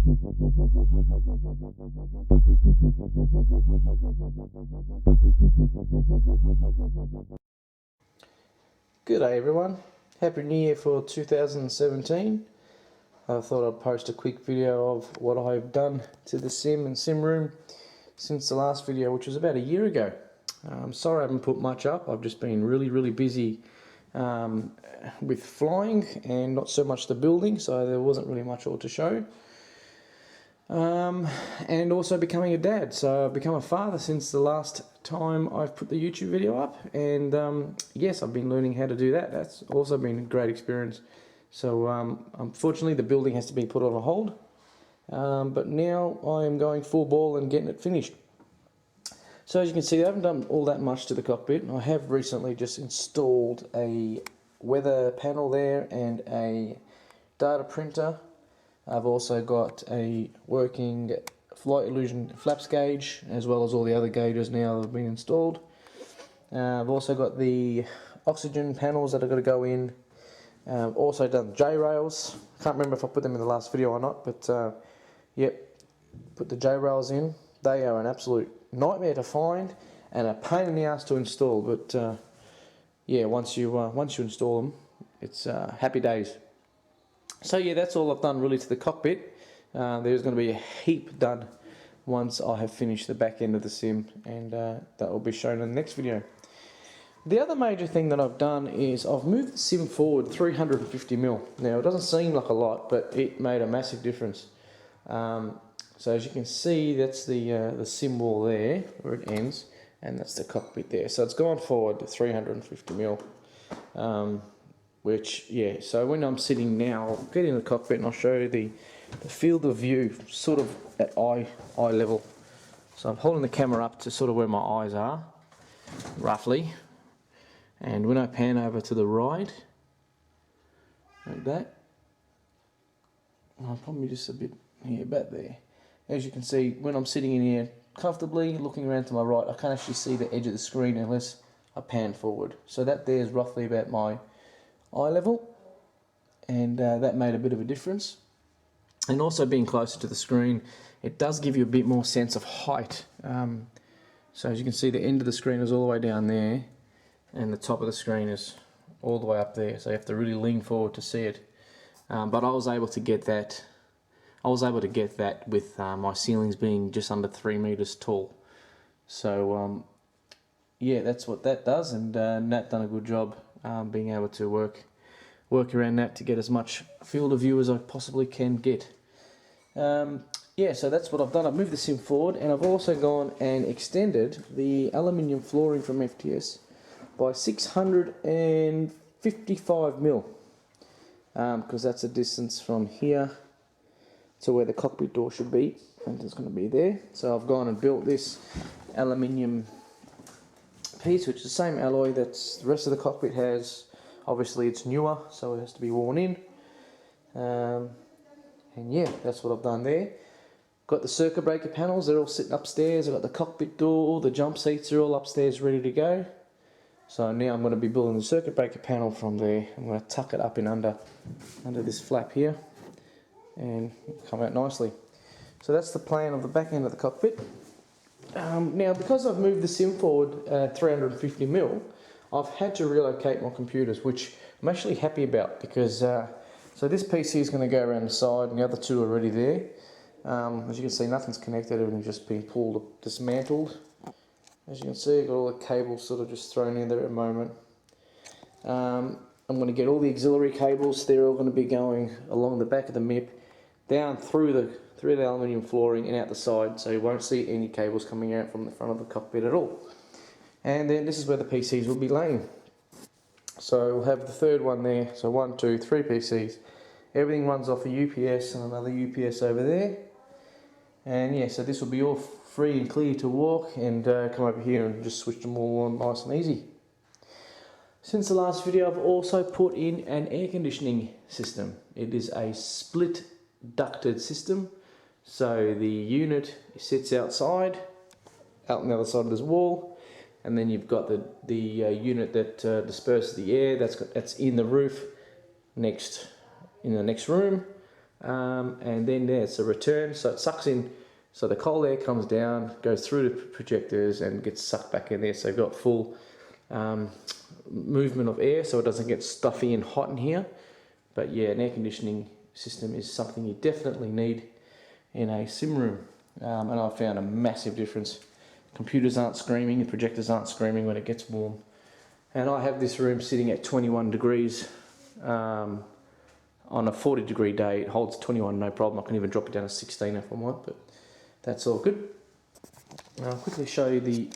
Good day everyone, Happy New Year for 2017. I thought I'd post a quick video of what I've done to the sim and sim room since the last video, which was about a year ago. Sorry I haven't put much up. I've just been really busy with flying and not so much the building, so there wasn't really much all to show. And also becoming a dad, so I've become a father since the last time I've put the YouTube video up, and yes, I've been learning how to do that. That's also been a great experience. So unfortunately the building has to be put on a hold, but now I am going full ball and getting it finished. So as you can see, I haven't done all that much to the cockpit. I have recently just installed a weather panel there and a data printer. I've also got a working Flight Illusion flaps gauge, as well as all the other gauges now that have been installed. I've also got the oxygen panels that are going to go in. Also done J-rails. Can't remember if I put them in the last video or not, but yep, put the J-rails in. They are an absolute nightmare to find and a pain in the ass to install, but yeah, once you install them, it's happy days. So yeah, that's all I've done really to the cockpit. There's going to be a heap done once I have finished the back end of the sim, and that will be shown in the next video. The other major thing that I've done is I've moved the sim forward 350mm. Now it doesn't seem like a lot, but it made a massive difference. So as you can see, that's the sim wall there where it ends, and that's the cockpit there. So it's gone forward to 350mm. Which, yeah, so when I'm sitting now, I'll get in the cockpit and I'll show you the field of view sort of at eye level. So I'm holding the camera up to sort of where my eyes are, roughly. And when I pan over to the right, like that, I'll probably just a bit here, about there. As you can see, when I'm sitting in here comfortably, looking around to my right, I can't actually see the edge of the screen unless I pan forward. So that there is roughly about my eye level, and that made a bit of a difference. And also being closer to the screen, it does give you a bit more sense of height. So as you can see, the end of the screen is all the way down there, and the top of the screen is all the way up there, so you have to really lean forward to see it. But I was able to get that. With my ceilings being just under 3 meters tall. So yeah, that's what that does, and Nat done a good job being able to work around that to get as much field of view as I possibly can get. Yeah, so that's what I've done. I've moved the sim forward, and I've also gone and extended the aluminium flooring from FTS by 655mm, because that's a distance from here to where the cockpit door should be, and it's going to be there. So I've gone and built this aluminium piece, which is the same alloy that the rest of the cockpit has. Obviously it's newer, so it has to be worn in. And yeah, that's what I've done there. Got the circuit breaker panels, they're all sitting upstairs. I've got the cockpit door, the jump seats are all upstairs ready to go. So now I'm going to be building the circuit breaker panel from there. I'm going to tuck it up in under this flap here, and come out nicely. So that's the plan of the back end of the cockpit. Now, because I've moved the sim forward 350mm, I've had to relocate my computers, which I'm actually happy about, because so this PC is going to go around the side and the other two are already there. As you can see, nothing's connected, everything's just been dismantled. As you can see, I've got all the cables sort of just thrown in there at the moment. I'm going to get all the auxiliary cables. They're all going to be going along the back of the MIP, down through the aluminium flooring and out the side, so you won't see any cables coming out from the front of the cockpit at all. And then this is where the PCs will be laying. So we'll have the third one there, so 1, 2, 3 PCs. Everything runs off a UPS and another UPS over there. And yeah, so this will be all free and clear to walk, and come over here and just switch them all on nice and easy. Since the last video, I've also put in an air conditioning system. It is a split ducted system, so the unit sits outside, out on the other side of this wall, and then you've got the unit that disperses the air. That's in the roof, in the next room. and then there's a return, so it sucks in, so the cold air comes down, goes through the projectors and gets sucked back in there, so you've got full movement of air, so it doesn't get stuffy and hot in here. But yeah, an air conditioning system is something you definitely need in a sim room, and I've found a massive difference. Computers aren't screaming, the projectors aren't screaming when it gets warm. And I have this room sitting at 21 degrees. On a 40-degree day, it holds 21 no problem. I can even drop it down to 16 if I want, but that's all good. I'll quickly show you the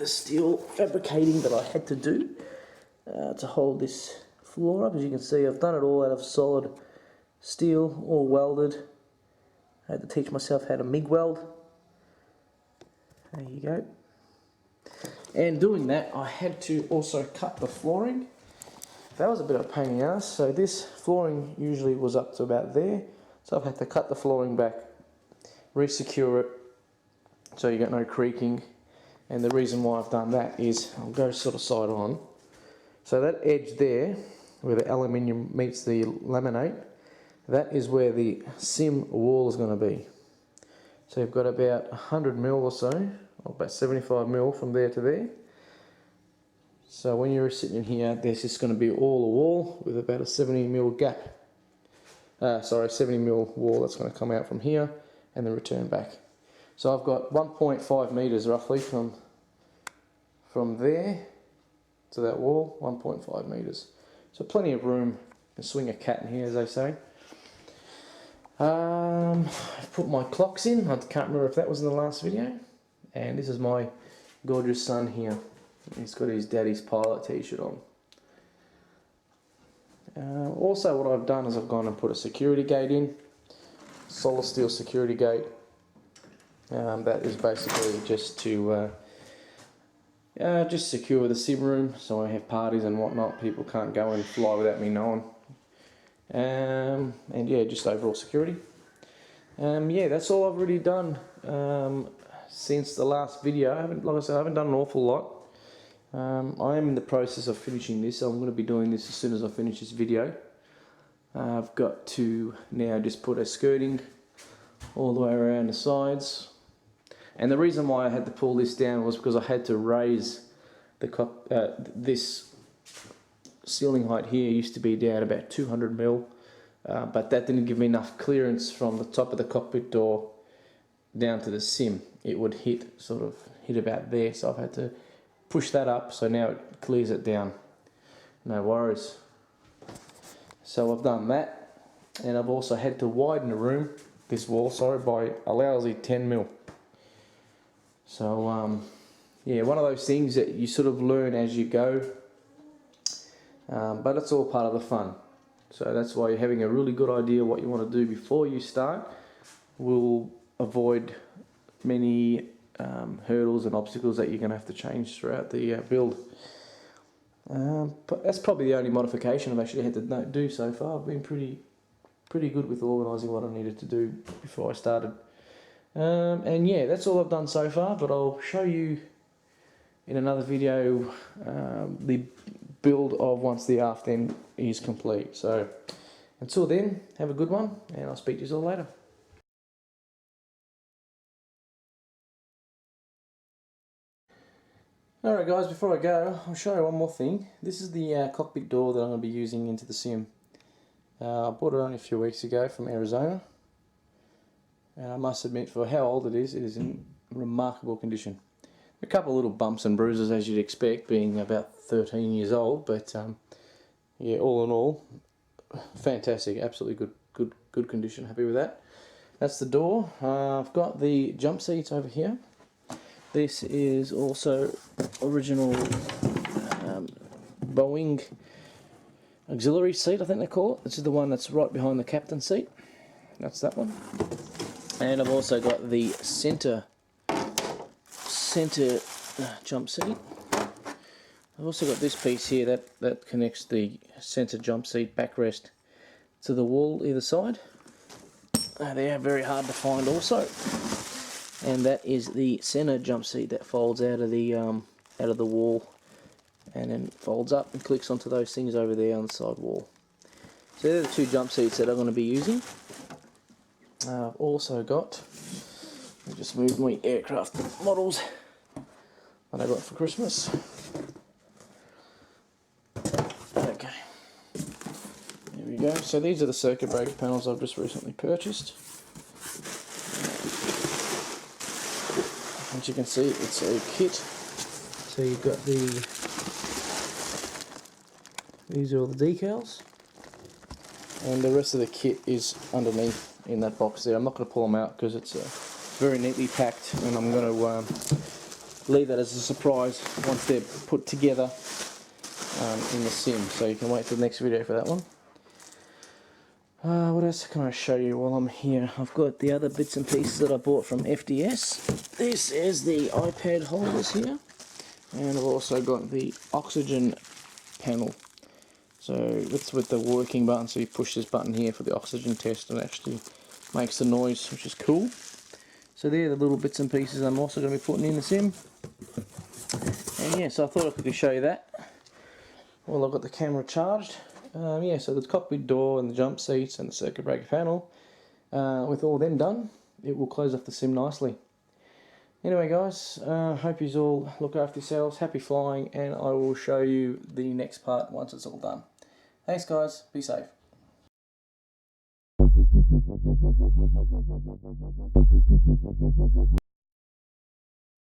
steel fabricating that I had to do to hold this floor up. As you can see, I've done it all out of solid steel, all welded. I had to teach myself how to MIG weld. There you go. And doing that, I had to also cut the flooring. That was a bit of a pain in the ass. So this flooring usually was up to about there. So I've had to cut the flooring back, re-secure it, so you got no creaking. And the reason why I've done that is, I'll go sort of side on. So that edge there, where the aluminium meets the laminate, that is where the sim wall is going to be. So you've got about 100 mil or so, or about 75 mil from there to there. So when you're sitting in here, there's just going to be all a wall with about a 70 mil gap. 70 mil wall that's going to come out from here and then return back. So I've got 1.5 meters roughly from there to that wall, 1.5 meters. So plenty of room to swing a cat in here, as they say. I've put my clocks in. I can't remember if that was in the last video. And this is my gorgeous son here. He's got his daddy's pilot t-shirt on. Also what I've done is I've gone and put a security gate in. Solid steel security gate. That is basically just to just secure the sim room, so I have parties and whatnot. People can't go and fly without me knowing. And yeah, just overall security. Yeah, that's all I've really done since the last video. Like I said, I haven't done an awful lot. I am in the process of finishing this, so I'm going to be doing this as soon as I finish this video. I've got to now just put a skirting all the way around the sides. And the reason why I had to pull this down was because I had to raise the this ceiling height here. Used to be down about 200 mil, but that didn't give me enough clearance from the top of the cockpit door down to the sim. It would hit about there, so I've had to push that up, so now it clears it down. No worries. So I've done that, and I've also had to widen the room, this wall, sorry, by a lousy 10 mil. So yeah, one of those things that you sort of learn as you go, but it's all part of the fun. So that's why having a really good idea what you want to do before you start will avoid many hurdles and obstacles that you're going to have to change throughout the build. But that's probably the only modification I've actually had to do so far. I've been pretty good with organising what I needed to do before I started. And yeah, that's all I've done so far, but I'll show you in another video the build of once the aft end is complete. So until then, have a good one, and I'll speak to you all later. Alright guys, before I go, I'll show you one more thing. This is the cockpit door that I'm going to be using into the sim. I bought it only a few weeks ago from Arizona. And I must admit, for how old it is in remarkable condition. A couple of little bumps and bruises as you'd expect, being about 13 years old, but yeah, all in all, fantastic, absolutely good condition, happy with that. That's the door. I've got the jump seats over here. This is also original Boeing auxiliary seat, I think they call it. This is the one that's right behind the captain's seat. That's that one. And I've also got the center jump seat. I've also got this piece here that connects the center jump seat backrest to the wall either side. They are very hard to find also. And that is the center jump seat that folds out of the wall and then folds up and clicks onto those things over there on the side wall. So they're the two jump seats that I'm going to be using. I've also got, I just moved my aircraft models that I got for Christmas. Okay, there we go. So these are the circuit breaker panels I've just recently purchased. As you can see, it's a kit. So you've got these are all the decals, and the rest of the kit is underneath in that box there. I'm not going to pull them out because it's very neatly packed, and I'm going to leave that as a surprise once they're put together in the sim. So you can wait for the next video for that one. What else can I show you while I'm here? I've got the other bits and pieces that I bought from FDS. This is the iPad holders here, and I've also got the oxygen panel. So it's with the working button, so you push this button here for the oxygen test and it actually makes the noise, which is cool. So they're the little bits and pieces I'm also going to be putting in the sim. And yeah, so I thought I could show you that while I've got the camera charged. Yeah, so the cockpit door and the jump seats and the circuit breaker panel, with all them done, it will close off the sim nicely. Anyway guys, hope you all look after yourselves, happy flying, and I will show you the next part once it's all done. Thanks guys, be safe.